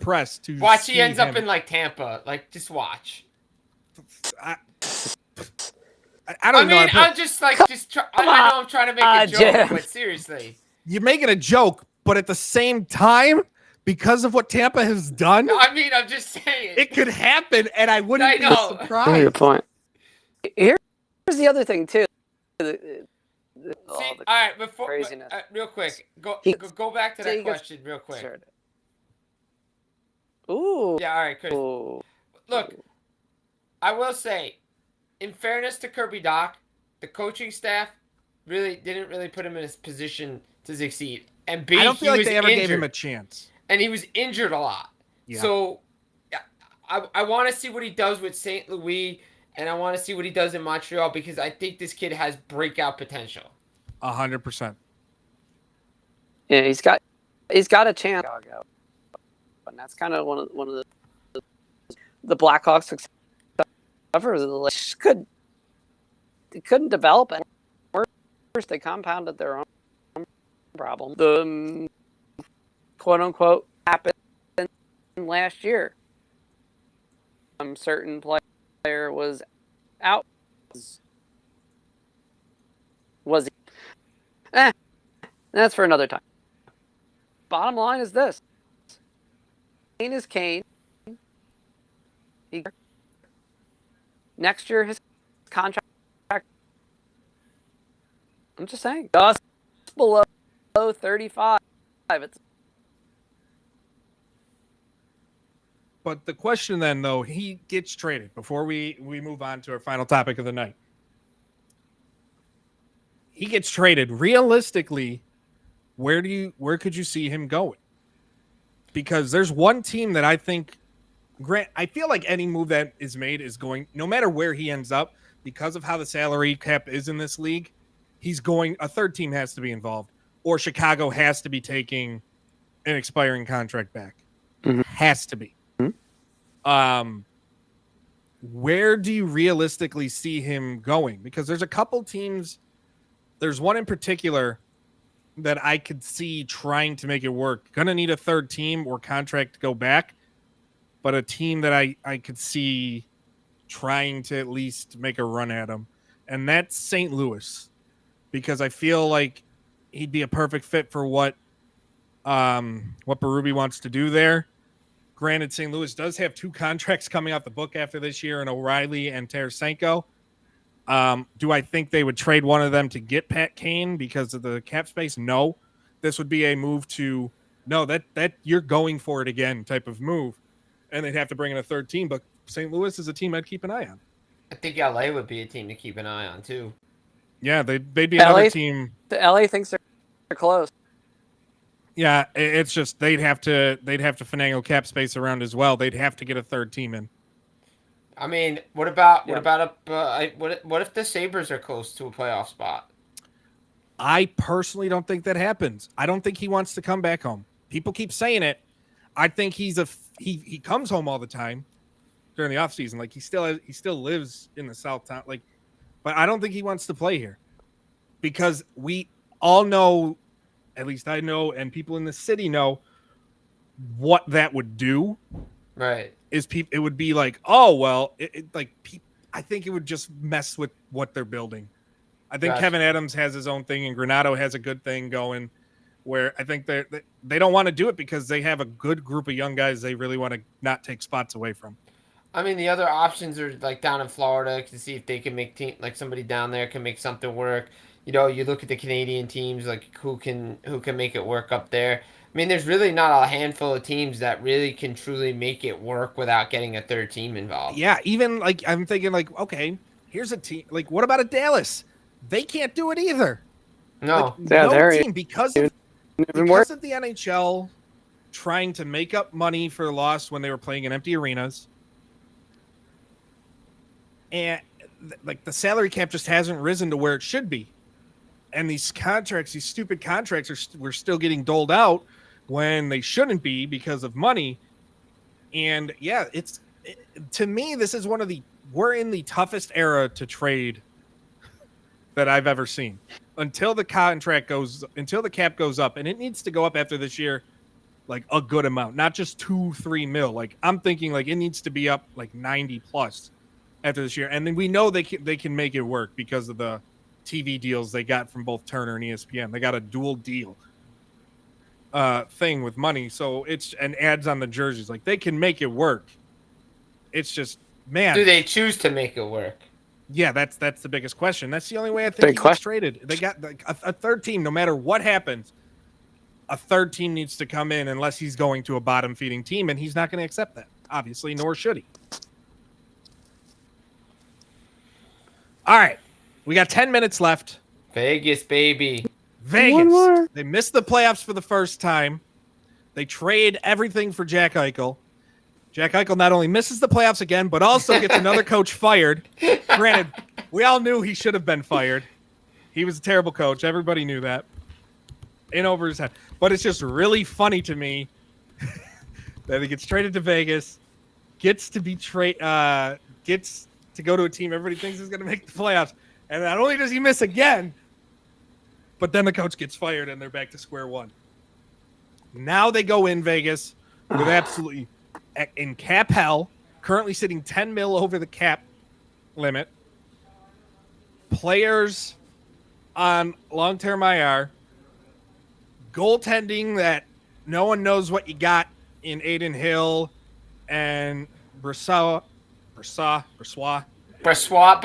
pressed to watch. He ends up in like Tampa. Like, just watch. I don't know. I know I'm trying to make a joke, Jeff. but seriously, you're making a joke, but at the same time, because of what Tampa has done, I mean, I'm just saying it could happen, and I wouldn't be surprised. Good point. Here's the other thing too. All right, before craziness. Real quick, go back to that question real quick. Started. Ooh. Yeah, all right, Chris. Ooh. Look, I will say, in fairness to Kirby Doc, the coaching staff didn't really put him in a position to succeed. And B, I don't feel like they ever injured, gave him a chance. And he was injured a lot. Yeah. So I want to see what he does with St. Louis, and I want to see what he does in Montreal, because I think this kid has breakout potential. 100%. Yeah, he's got a chance. And that's kind of one of the Blackhawks success. Couldn't develop it. First, they compounded their own problem. The quote unquote happened last year. Some certain player was out. Was he? That's for another time. Bottom line is this: Kane is Kane. Next year, his contract. I'm just saying, just below 35. But the question then, though, he gets traded before we move on to our final topic of the night. He gets traded. Realistically, where could you see him going? Because there's one team that I think, I feel like any move that is made is going, no matter where he ends up, because of how the salary cap is in this league, a third team has to be involved, or Chicago has to be taking an expiring contract back. Mm-hmm. Has to be. Mm-hmm. Where do you realistically see him going? Because there's a couple teams. There's one in particular that I could see trying to make it work. Gonna need a third team or contract to go back. but a team that I could see trying to at least make a run at them, and that's St. Louis, because I feel like he'd be a perfect fit for what Berube wants to do there. Granted, St. Louis does have 2 contracts coming off the book after this year, in O'Reilly and Tarasenko. Do I think they would trade one of them to get Pat Kane because of the cap space? No. This would be a move to that you're going for it again type of move, and they'd have to bring in a third team. But St. Louis is a team I'd keep an eye on. I think LA would be a team to keep an eye on too. Yeah, they'd be another team. The LA thinks they're close. Yeah, it's just they'd have to finagle cap space around as well. They'd have to get a third team in. I mean, what about what if the Sabres are close to a playoff spot? I personally don't think that happens. I don't think he wants to come back home. People keep saying it. I think he comes home all the time during the offseason. Like he still lives in the South town. Like, but I don't think he wants to play here because we all know, at least I know, and people in the city know what that would do. Right. It would be like, oh well, I think it would just mess with what they're building. I think Kevin Adams has his own thing, and Granato has a good thing going. Where I think they don't want to do it because they have a good group of young guys they really want to not take spots away from. I mean, the other options are like down in Florida to see if they can make somebody down there can make something work. You know, you look at the Canadian teams, like who can make it work up there. I mean, there's really not a handful of teams that really can truly make it work without getting a third team involved. Yeah, even like I'm thinking like, okay, here's a team. Like, what about a Dallas? They can't do it either. No, no team because of the NHL trying to make up money for loss when they were playing in empty arenas, and like the salary cap just hasn't risen to where it should be, and these stupid contracts we're still getting doled out when they shouldn't be because of money. And yeah, to me, this is we're in the toughest era to trade that I've ever seen until the cap goes up, and it needs to go up after this year, like a good amount, not just 2-3 mil. Like I'm thinking like it needs to be up like 90 plus after this year. And then we know they can make it work because of the TV deals they got from both Turner and ESPN. They got a dual deal thing with money. So and ads on the jerseys. Like they can make it work. It's just, man. Do they choose to make it work? Yeah, that's the biggest question. That's the only way I think he gets traded. They got like a third team, no matter what happens. A third team needs to come in unless he's going to a bottom feeding team, and he's not going to accept that, obviously, nor should he. All right. We got 10 minutes left. Vegas, baby. Vegas. They missed the playoffs for the first time. They trade everything for Jack Eichel. Jack Eichel not only misses the playoffs again, but also gets another coach fired. Granted, we all knew he should have been fired. He was a terrible coach. Everybody knew that. In over his head. But it's just really funny to me that he gets traded to Vegas, gets to go to a team everybody thinks is going to make the playoffs. And not only does he miss again, but then the coach gets fired and they're back to square one. Now they go in Vegas with absolutely in cap hell, currently sitting 10 mil over the cap limit. Players on long-term IR. Goaltending that no one knows what you got in Aiden Hill and Brossois, but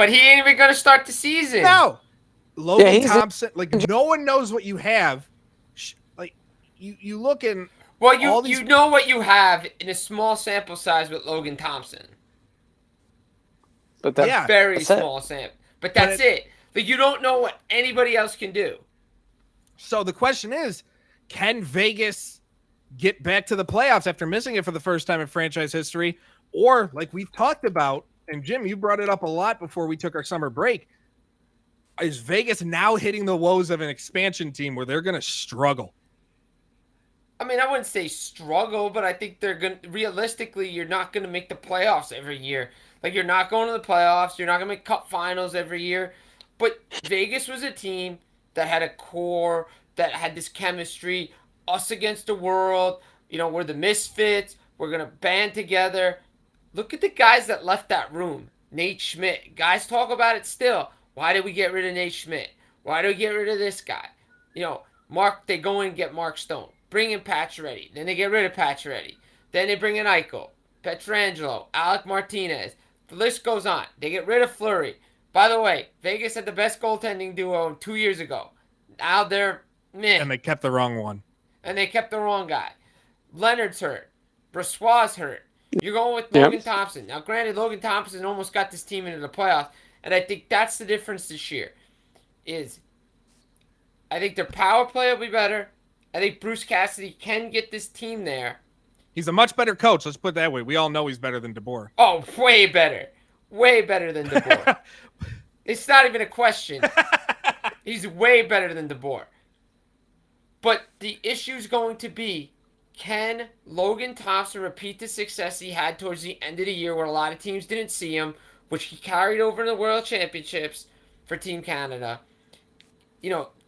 he ain't even going to start the season. No. Logan Thompson, like no one knows what you have. Like you look in. Well, you know what you have in a small sample size with Logan Thompson. But that's very small sample. But that's it. Like you don't know what anybody else can do. So the question is, can Vegas get back to the playoffs after missing it for the first time in franchise history? Or like we've talked about, and Jim, you brought it up a lot before we took our summer break. Is Vegas now hitting the woes of an expansion team where they're going to struggle? I mean, I wouldn't say struggle, but I think they're going to, realistically, you're not going to make the playoffs every year. Like, you're not going to the playoffs. You're not going to make cup finals every year. But Vegas was a team that had a core, that had this chemistry, us against the world. You know, we're the misfits, We're going to band together. Look at the guys that left that room. Nate Schmidt. Guys talk about it still. Why did we get rid of Nate Schmidt? Why did we get rid of this guy? They go in and get Mark Stone. Bring in Pacioretty. Then they get rid of Pacioretty. Then they bring in Eichel, Pietrangelo, Alec Martinez. The list goes on. They get rid of Fleury. By the way, Vegas had the best goaltending duo 2 years ago. Now they're meh. And they kept the wrong one. And they kept the wrong guy. Leonard's hurt. Brossoit's hurt. You're going with Logan Thompson. Now, granted, Logan Thompson almost got this team into the playoffs, and I think that's the difference this year. I think their power play will be better. I think Bruce Cassidy can get this team there. He's a much better coach. Let's put it that way. We all know he's better than DeBoer. Oh, way better. Way better than DeBoer. It's not even a question. He's way better than DeBoer. But the issue's going to be, can Logan Thompson repeat the success he had towards the end of the year where a lot of teams didn't see him, which he carried over in the World Championships for Team Canada?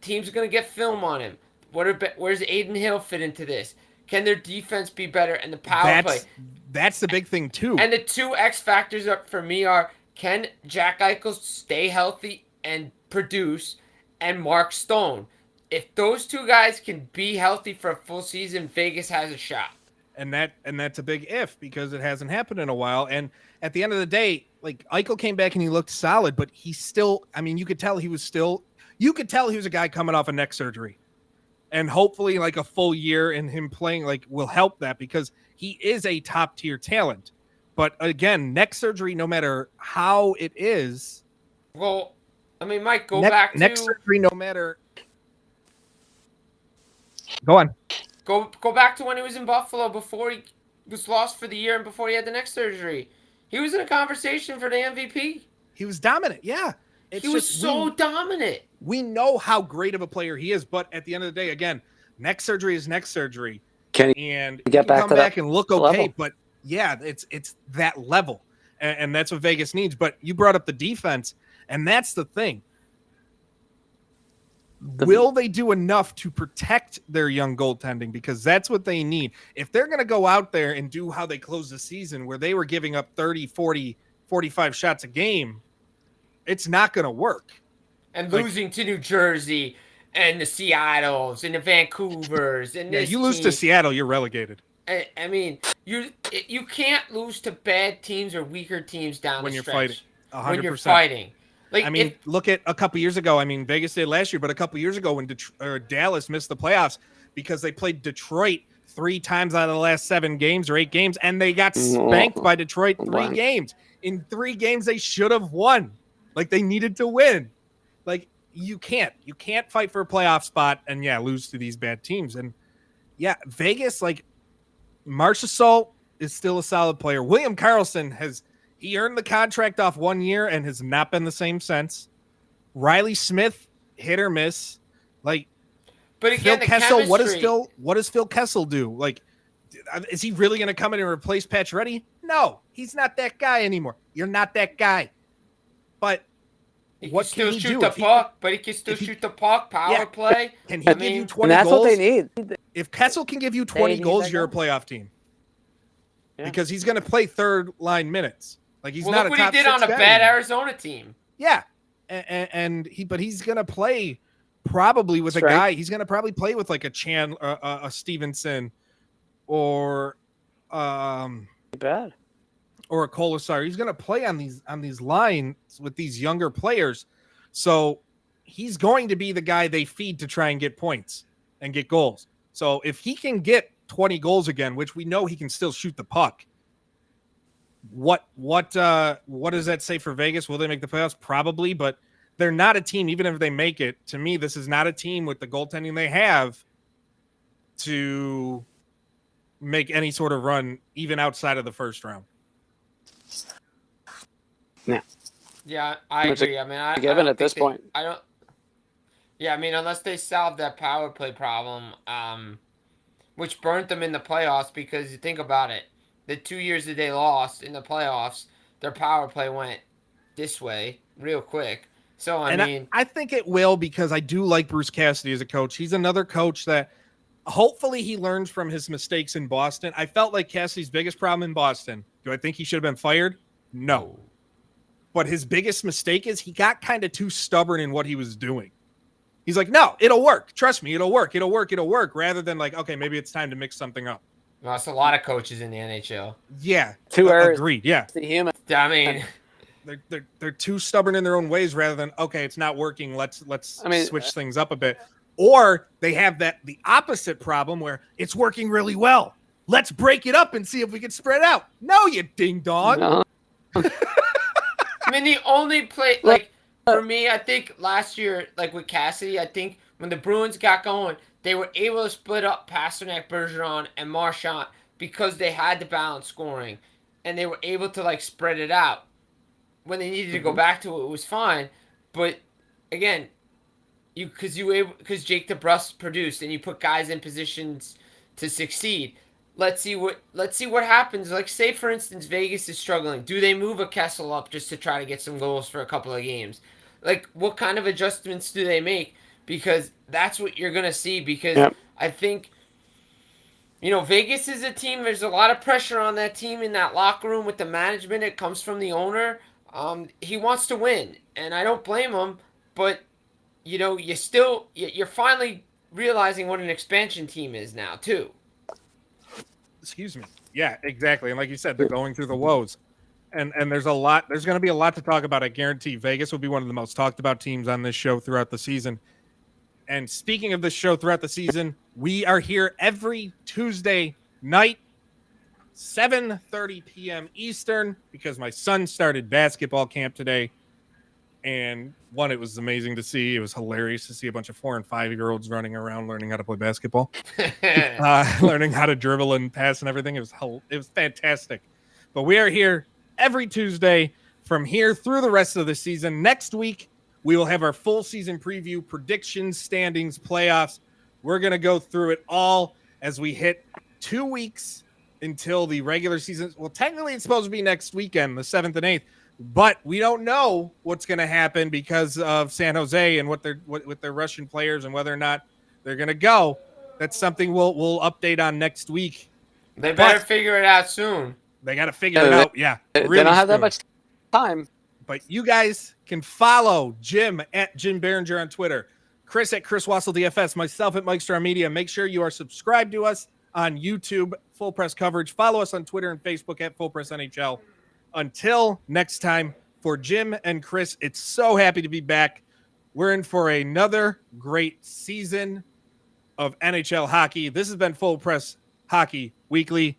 Teams are going to get film on him. Where's Aiden Hill fit into this? Can their defense be better and the power play? That's the big thing, too. And the two X factors for me are, can Jack Eichel stay healthy and produce, and Mark Stone? If those two guys can be healthy for a full season, Vegas has a shot. And that's a big if, because it hasn't happened in a while. And at the end of the day, like, Eichel came back and he looked solid, but he still, you could tell he was a guy coming off a neck surgery. And hopefully like a full year in him playing will help that, because he is a top tier talent. But again, neck surgery, no matter how it is. Well, Mike, go back to neck surgery, no matter. Go on. Go back to when he was in Buffalo before he was lost for the year and before he had the neck surgery. He was in a conversation for the MVP. He was dominant, yeah. He was so dominant. We know how great of a player he is, but at the end of the day, again, neck surgery is neck surgery. Can he get back come to back that and look okay? level? But yeah, it's that level, and that's what Vegas needs. But you brought up the defense, and that's the thing. Will they do enough to protect their young goaltending? Because that's what they need. If they're going to go out there and do how they closed the season, where they were giving up 30, 40, 45 shots a game, it's not going to work. And losing to New Jersey and the Seattles and the Vancouvers. And you lose to Seattle, you're relegated. You can't lose to bad teams or weaker teams down when the you're stretch. fighting. 100%. When you're fighting. Look at a couple years ago. Vegas did last year, but a couple years ago when Dallas missed the playoffs because they played Detroit 3 times out of the last 7 games or 8 games, and they got spanked by Detroit 3 games. In 3 games, they should have won. They needed to win. You can't fight for a playoff spot and lose to these bad teams. And Vegas, Marchessault is still a solid player. William Karlsson he earned the contract off 1 year and has not been the same since. Riley Smith, hit or miss. But again, Phil Kessel, what does Phil Kessel do? Is he really going to come in and replace Pacioretty? No, he's not that guy anymore. You're not that guy. But what can he do? But he can still shoot the puck, power play. Can he give you 20 goals? And that's what they need. If Kessel can give you 20 goals, you're a playoff team. Yeah. Because he's going to play third line minutes. He's not a top 6 guy. Look what he did on a bad Arizona team. Yeah. But he's going to play probably with a guy. He's going to probably play with a a Stevenson or bad. Or a Colasar. He's going to play on these lines with these younger players. So he's going to be the guy they feed to try and get points and get goals. So if he can get 20 goals again, which we know he can still shoot the puck, what does that say for Vegas? Will they make the playoffs? Probably, but they're not a team, even if they make it. To me, this is not a team with the goaltending they have to make any sort of run, even outside of the first round. Yeah, I agree. Given at this point, I don't. Yeah, unless they solve that power play problem, which burnt them in the playoffs, because you think about it, the 2 years that they lost in the playoffs, their power play went this way real quick. So, I think it will, because I do like Bruce Cassidy as a coach. He's another coach that hopefully he learns from his mistakes in Boston. I felt like Cassidy's biggest problem in Boston. Do I think he should have been fired? No. But his biggest mistake is he got kind of too stubborn in what he was doing. He's like, no, it'll work. Trust me, it'll work. It'll work. It'll work. Rather than like, okay, maybe it's time to mix something up. Well, that's a lot of coaches in the NHL. Yeah. 2 errors. Agreed. Yeah. The human. I mean, They're too stubborn in their own ways rather than, okay, it's not working. Let's switch things up a bit. Or they have the opposite problem where it's working really well. Let's break it up and see if we can spread out. No, you ding dong. No. I mean, the only play, like, for me, I think last year, like with Cassidy, I think when the Bruins got going, they were able to split up Pasternak, Bergeron, and Marchand because they had the balance scoring, and they were able to, like, spread it out. When they needed to go back to it, it was fine. But, again, because Jake DeBrusk produced, and you put guys in positions to succeed. Let's see what happens. Like, say, for instance, Vegas is struggling. Do they move a Kessel up just to try to get some goals for a couple of games? Like, what kind of adjustments do they make? Because that's what you're going to see. Because I think, Vegas is a team. There's a lot of pressure on that team in that locker room with the management. It comes from the owner. He wants to win, and I don't blame him. But, you're finally realizing what an expansion team is now, too. Excuse me. Yeah, exactly. And like you said, they're going through the woes. And there's going to be a lot to talk about. I guarantee Vegas will be one of the most talked about teams on this show throughout the season. And speaking of this show throughout the season, we are here every Tuesday night, 7:30 p.m. Eastern, because my son started basketball camp today. And one, it was amazing to see. It was hilarious to see a bunch of 4 and 5-year-olds running around learning how to play basketball, learning how to dribble and pass and everything. It was fantastic. But we are here every Tuesday from here through the rest of the season. Next week, we will have our full season preview, predictions, standings, playoffs. We're going to go through it all as we hit 2 weeks until the regular season. Well, technically, it's supposed to be next weekend, the 7th and 8th. But we don't know what's going to happen because of San Jose and with their Russian players and whether or not they're going to go. That's something we'll update on next week. They better figure it out soon. They got to figure it out. Yeah, really they don't have that much time. But you guys can follow Jim at Jim Behringer on Twitter, Chris at Chris Wassel DFS, myself at Mike Star Media. Make sure you are subscribed to us on YouTube, Full Press Coverage. Follow us on Twitter and Facebook at Full Press NHL. Until next time, for Jim and Chris, it's so happy to be back. We're in for another great season of NHL hockey. This has been Full Press Hockey Weekly.